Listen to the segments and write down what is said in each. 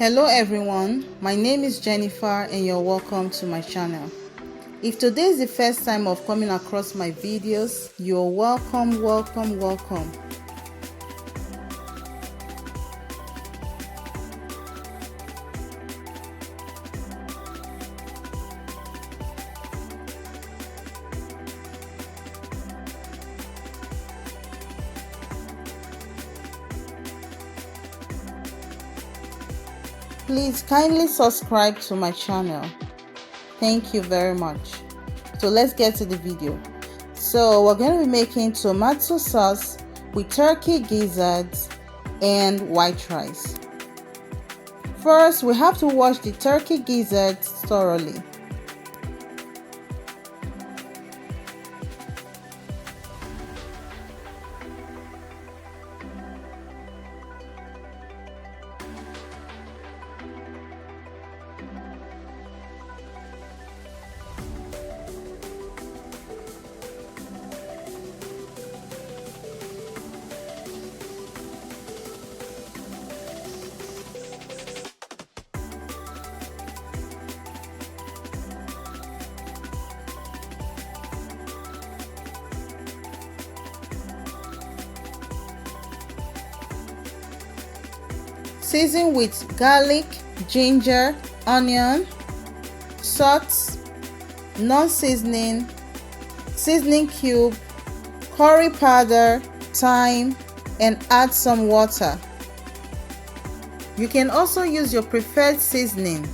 Hello everyone, my name is Jennifer and you're welcome to my channel. If today is the first time of coming across my videos, you're welcome. Please kindly subscribe to my channel. Thank you very much. So let's get to the video. So we're going to be making tomato sauce with turkey gizzards and white rice. First, we have to wash the turkey gizzards thoroughly. Season with garlic, ginger, onion, salt, non-seasoning, seasoning cube, curry powder, thyme, and add some water. You can also use your preferred seasoning.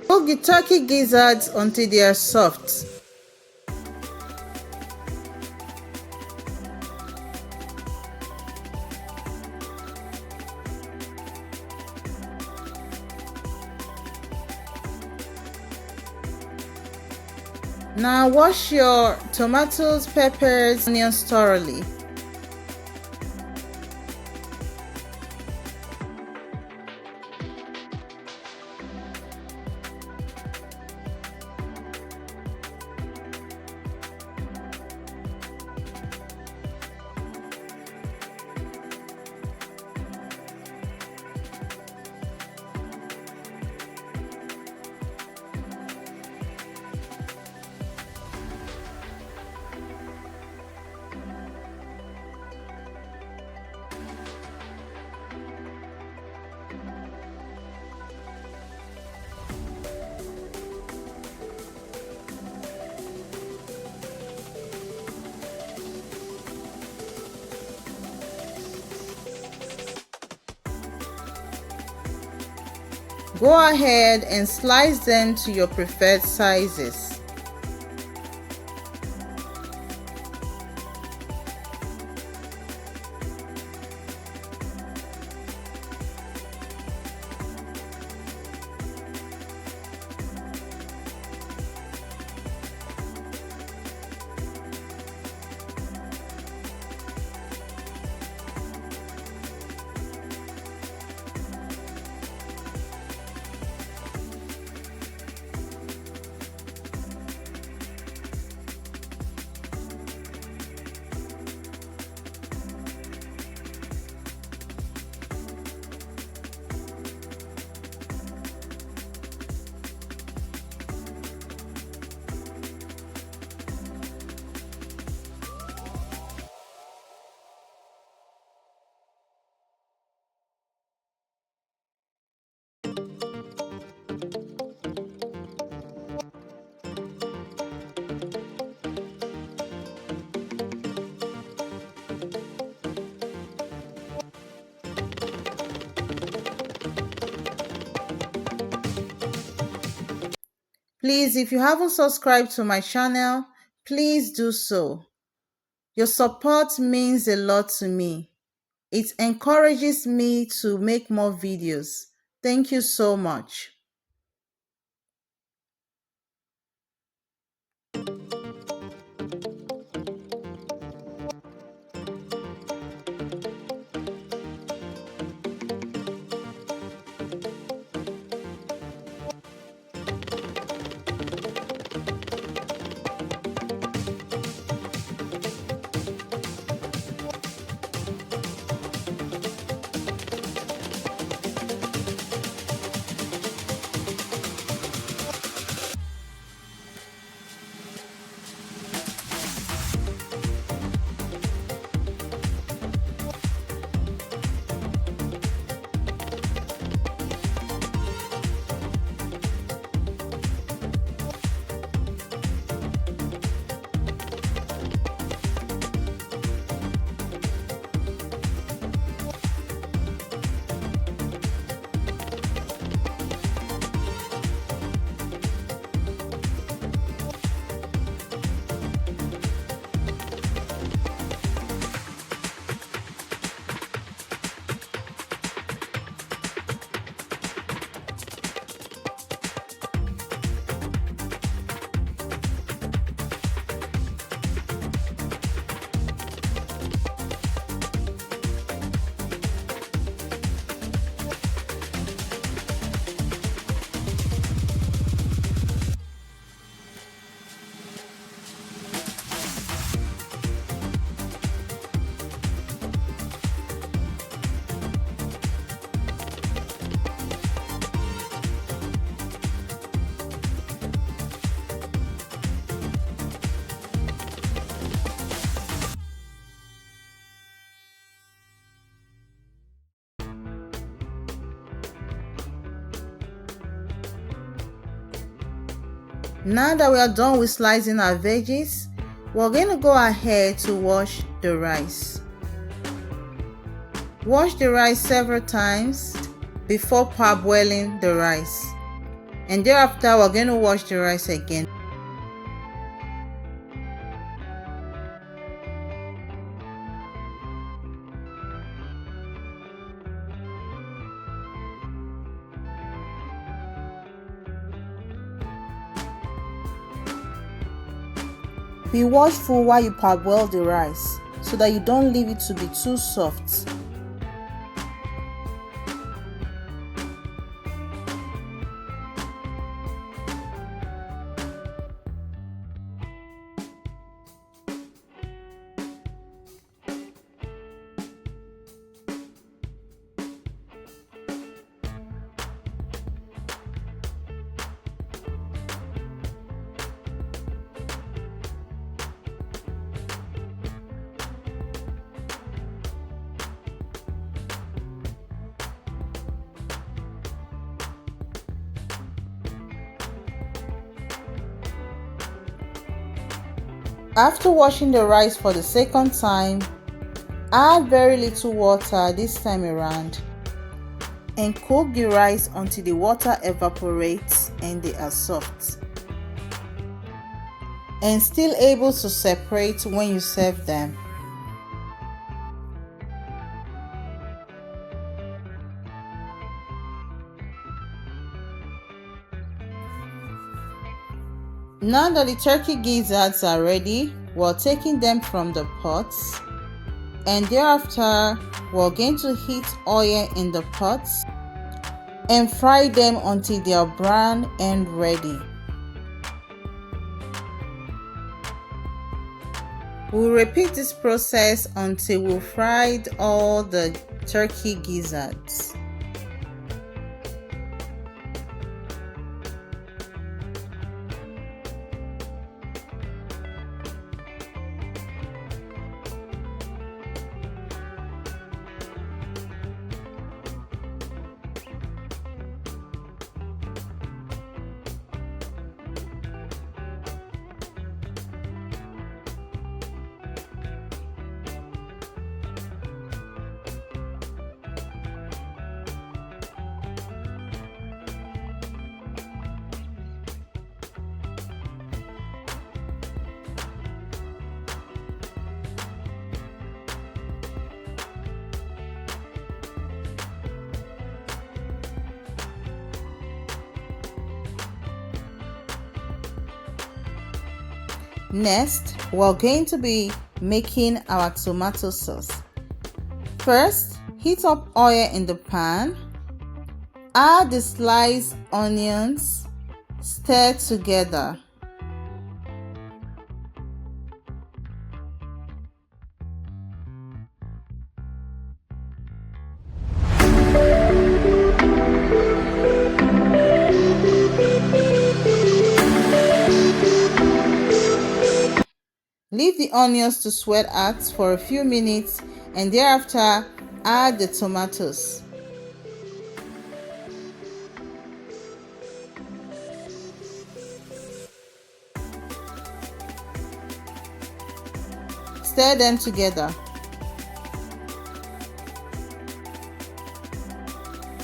Cook the turkey gizzards until they are soft. Now wash your tomatoes, peppers, onions thoroughly. Go ahead and slice them to your preferred sizes. Please, if you haven't subscribed to my channel, please do so. Your support means a lot to me. It encourages me to make more videos. Thank you so much. Now that we are done with slicing our veggies, we're going to go ahead to wash the rice. Wash the rice several times before parboiling the rice. And thereafter, we're going to wash the rice again. Be watchful while you parboil the rice so that you don't leave it to be too soft. After washing the rice for the second time, add very little water this time around and cook the rice until the water evaporates and they are soft and still able to separate when you serve them. Now that the turkey gizzards are ready, we're taking them from the pots, and thereafter we're going to heat oil in the pots and fry them until they are brown and ready. We'll repeat this process until we've fried all the turkey gizzards. Next, we're going to be making our tomato sauce. First, heat up oil in the pan. Add the sliced onions. Stir together. Leave the onions to sweat out for a few minutes and thereafter add the tomatoes. Stir them together.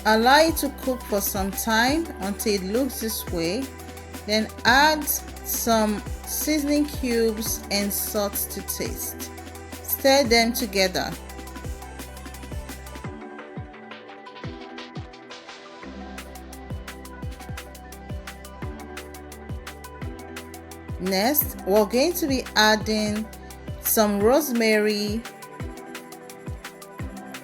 Allow it to cook for some time until it looks this way. Then add some seasoning cubes and salt to taste. Stir them together. Next, we're going to be adding some rosemary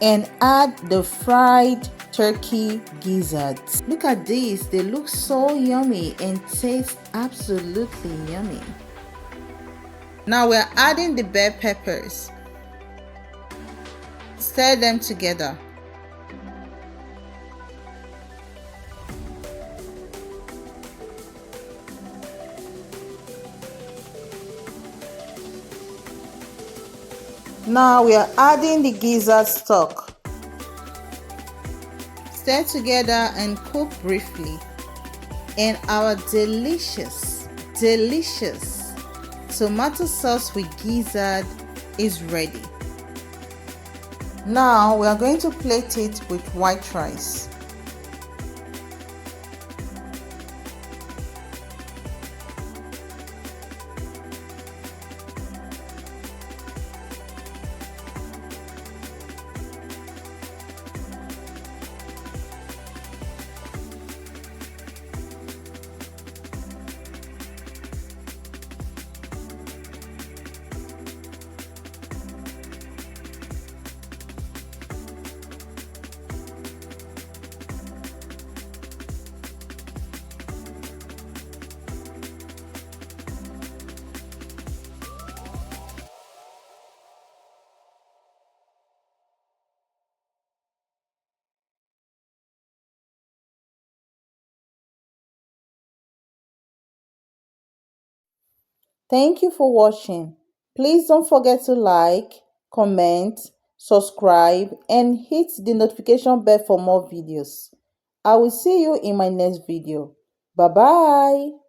and add the fried turkey gizzards. Look at these, they look so yummy and taste absolutely yummy. Now we're adding the bell peppers. Stir them together. Now we are adding the gizzard stock. Stir together and cook briefly. And our delicious tomato sauce with gizzard is ready. Now we are going to plate it with white rice. Thank you for watching. Please don't forget to like, comment, subscribe, and hit the notification bell for more videos. I will see you in my next video. Bye bye.